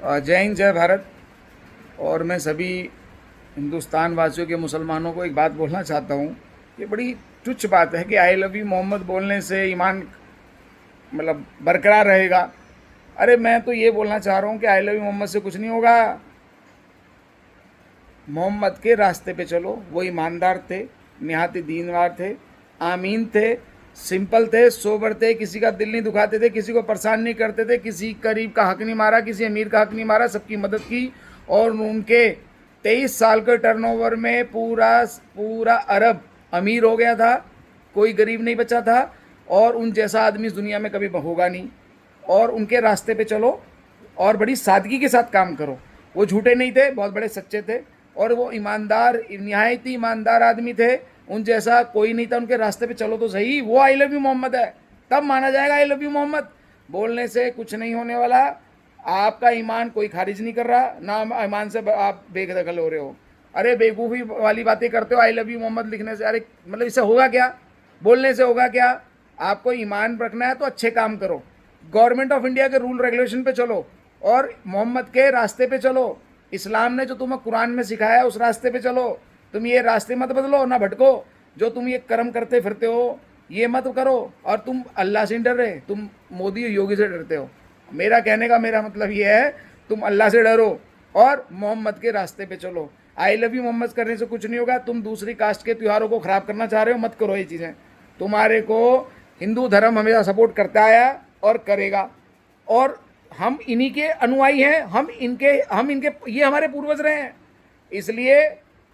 जय हिंद, जय भारत। और मैं सभी हिंदुस्तान वासियों के मुसलमानों को एक बात बोलना चाहता हूँ। ये बड़ी तुच्छ बात है कि आई लव यू मोहम्मद बोलने से ईमान मतलब बरकरार रहेगा। अरे मैं तो ये बोलना चाह रहा हूँ कि आई लव यू मोहम्मद से कुछ नहीं होगा। मोहम्मद के रास्ते पे चलो। वो ईमानदार थे, निहायती दीनदार थे, आमीन थे, सिंपल थे, सोबर थे, किसी का दिल नहीं दुखाते थे, किसी को परेशान नहीं करते थे, किसी गरीब का हक नहीं मारा, किसी अमीर का हक नहीं मारा, सबकी मदद की। और उनके 23 साल के टर्नओवर में पूरा पूरा अरब अमीर हो गया था, कोई गरीब नहीं बचा था। और उन जैसा आदमी इस दुनिया में कभी होगा नहीं। और उनके रास्ते पे चलो और बड़ी सादगी के साथ काम करो। वो झूठे नहीं थे, बहुत बड़े सच्चे थे। और वो ईमानदार, निहायत ही ईमानदार आदमी थे। उन जैसा कोई नहीं था। उनके रास्ते पे चलो तो सही। वो आई लव यू मोहम्मद है, तब माना जाएगा आई लव यू मोहम्मद। बोलने से कुछ नहीं होने वाला। आपका ईमान कोई खारिज नहीं कर रहा, ना ईमान से आप बेदखल हो रहे हो। अरे बेवकूफ़ी वाली बातें करते हो आई लव यू मोहम्मद लिखने से। अरे मतलब इससे होगा क्या? बोलने से होगा क्या? आपको ईमान रखना है तो अच्छे काम करो, गवर्नमेंट ऑफ इंडिया के रूल रेगुलेशन पे चलो और मोहम्मद के रास्ते पे चलो। इस्लाम ने जो तुम्हें कुरान में सिखाया है उस रास्ते पे चलो। तुम ये रास्ते मत बदलो, ना भटको। जो तुम ये कर्म करते फिरते हो ये मत करो। और तुम अल्लाह से नहीं डर रहे, तुम मोदी योगी से डरते हो। मेरा मतलब ये है, तुम अल्लाह से डरो और मोहम्मद के रास्ते पे चलो। आई लव यू मोहम्मद करने से कुछ नहीं होगा। तुम दूसरी कास्ट के त्योहारों को ख़राब करना चाह रहे हो, मत करो ये चीज़ें। तुम्हारे को हिंदू धर्म हमेशा सपोर्ट करता आया और करेगा। और हम इन्हीं के अनुयायी हैं। हम इनके ये हमारे पूर्वज रहे हैं। इसलिए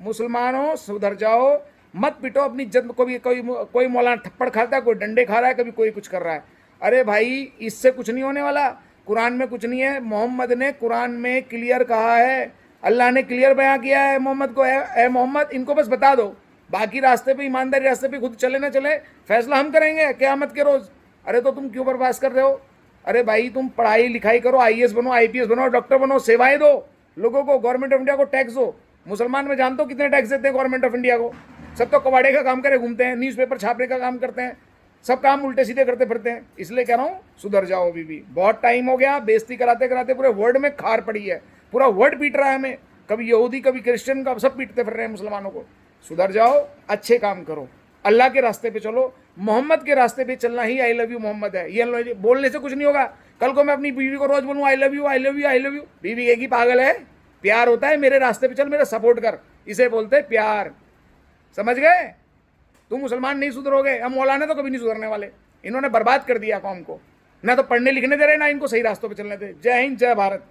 मुसलमानों सुधर जाओ, मत पिटो अपनी इज्जत को। भी कोई मौलाना थप्पड़ खाता है, कोई डंडे खा रहा है, कभी कोई कुछ कर रहा है। अरे भाई इससे कुछ नहीं होने वाला। कुरान में कुछ नहीं है। मोहम्मद ने कुरान में क्लियर कहा है, अल्लाह ने क्लियर बयां किया है मोहम्मद को, ए मोहम्मद इनको बस बता दो। बाकी रास्ते पे, ईमानदारी रास्ते पे खुद चले ना चले, फैसला हम करेंगे क़यामत के रोज़। अरे तो तुम क्यों बर्बाद कर रहे हो? अरे भाई तुम पढ़ाई लिखाई करो, आईएएस बनो, आईपीएस बनो, डॉक्टर बनो, सेवाएं दो लोगों को। गवर्नमेंट ऑफ इंडिया को टैक्स दो। मुसलमान में जानते हो कितने टैक्स देते हैं गवर्नमेंट ऑफ इंडिया को? सब तो कबाड़े का काम करे घूमते हैं, न्यूज़पेपर छापने का काम करते हैं, सब काम उल्टे सीधे करते फिरते हैं। इसलिए कह रहा हूँ सुधर जाओ। अभी भी बहुत टाइम हो गया। बेइज्जती कराते कराते पूरे वर्ल्ड में खार पड़ी है। पूरा वर्ल्ड पीट रहा है हमें, कभी यहूदी कभी क्रिश्चियन का, सब पीटते फिर रहे हैं मुसलमानों को। सुधर जाओ, अच्छे काम करो, अल्लाह के रास्ते पे चलो। मोहम्मद के रास्ते पे चलना ही आई लव यू मोहम्मद है। ये बोलने से कुछ नहीं होगा। कल को मैं अपनी बीवी को रोज बोलूँ I love you, I love you, I love you, बीवी कहेगी पागल है। प्यार होता है मेरे रास्ते पे चल, मेरा सपोर्ट कर, इसे बोलते प्यार। समझ गए? तुम मुसलमान नहीं सुधरोगे। हम मौलाना तो कभी नहीं सुधरने वाले। इन्होंने बर्बाद कर दिया कौम को, ना तो पढ़ने लिखने दे रहे, ना इनको सही रास्तों पे चलने दे। जय हिंद, जय भारत।